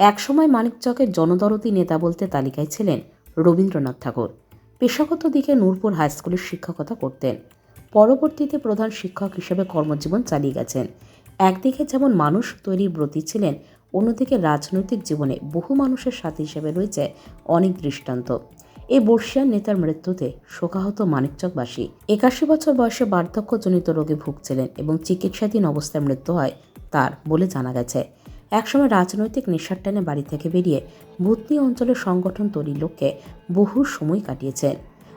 একসময় মানিকচকের জনদরদী নেতা বলতে তালিকায় ছিলেন রবীন্দ্রনাথ ঠাকুর। পেশাগত দিকে নূরপুর হাই স্কুলের শিক্ষকতা করতেন। পরবর্তীতে প্রধান শিক্ষক হিসেবে কর্মজীবন চালিয়ে গেছেন। একদিকে যেমন মানুষ তৈরির ব্রতী ছিলেন, অন্যদিকে রাজনৈতিক জীবনে বহু মানুষের সাথী হিসেবে রয়েছে অনেক দৃষ্টান্ত। এই বর্ষিয়ান নেতার মৃত্যুতে শোকাহত মানিকচকবাসী। 81 বছর বয়সে বার্ধক্যজনিত রোগে ভুগছিলেন এবং চিকিৎসাধীন অবস্থায় মৃত্যু হয় তার বলে জানা গেছে। একসময় রাজনৈতিক নেশার টানে বাড়ি থেকে বেরিয়ে ভূতনি অঞ্চলের সংগঠন তৈরির লক্ষ্যে বহু সময় কাটিয়েছেন।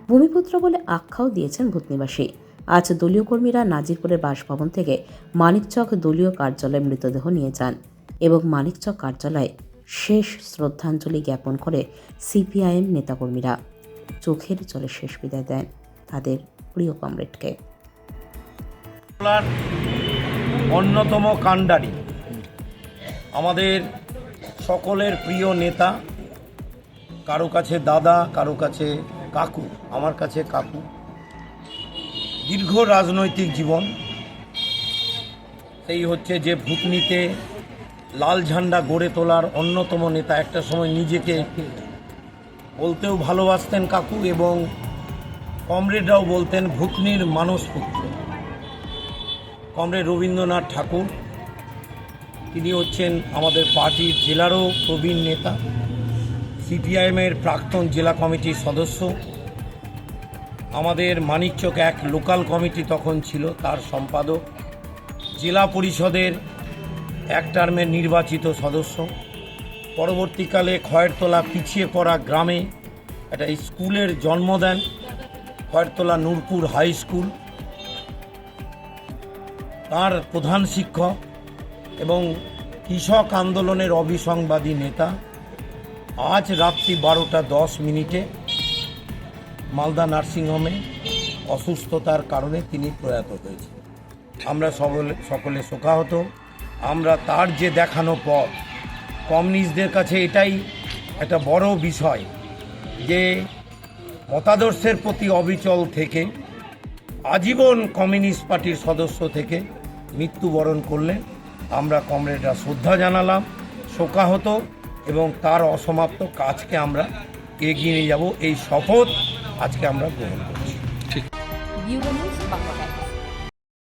ভূমিপুত্র বলে আখ্যাও দিয়েছেন ভূতনিবাসী। আজ দলীয় কর্মীরা নাজিরপুরের বাসভবন থেকে মানিকচক দলীয় কার্যালয়ে মৃতদেহ নিয়ে যান এবং মানিকচক কার্যালয়ে শেষ শ্রদ্ধাঞ্জলি জ্ঞাপন করে সিপিআইএম নেতাকর্মীরা চোখের জলে শেষ বিদায় দেন তাদের প্রিয় কমরেডকে। অন্যতম কাণ্ডারি, আমাদের সকলের প্রিয় নেতা, কারো কাছে দাদা, কারো কাছে কাকু, আমার কাছে কাকু। দীর্ঘ রাজনৈতিক জীবন, সেই হচ্ছে যে ভূতনিতে লাল ঝান্ডা গড়ে তোলার অন্যতম নেতা। একটা সময় নিজেকে বলতেও ভালোবাসতেন কাকু এবং কমরেডরাও বলতেন ভূতনির মানসপুত্র। কমরেড রবীন্দ্রনাথ ঠাকুর, তিনি হচ্ছেন আমাদের পার্টির জেলারও প্রবীণ নেতা, সিপিআইএমের প্রাক্তন জেলা কমিটির সদস্য। আমাদের মানিকচক এক লোকাল কমিটি তখন ছিল, তার সম্পাদক, জেলা পরিষদের এক টার্মের নির্বাচিত সদস্য। পরবর্তীকালে খয়েরতলা পিছিয়ে পড়া গ্রামে একটা স্কুলের জন্ম দেন, খয়েরতলা নূরপুর হাই স্কুল। তার প্রধান শিক্ষক এবং কৃষক আন্দোলনের অবিসংবাদী নেতা। আজ রাত্রি 12:10 মালদা নার্সিংহোমে অসুস্থতার কারণে তিনি প্রয়াত হয়েছেন। আমরা সকলে শোকাহত। আমরা তার যে দেখানো পথ, কমিউনিস্টদের কাছে এটাই একটা বড় বিষয় যে মতাদর্শের প্রতি অবিচল থেকে আজীবন কমিউনিস্ট পার্টির সদস্য থেকে মৃত্যুবরণ করলেন। আমরা কমরেডরা শ্রদ্ধা জানালাম, শোকাহত, এবং তার অসমাপ্ত কাজকে আমরা এগিয়ে নিয়ে যাব, এই শপথ আজকে আমরা গ্রহণ করছি। Bureau news Bangla.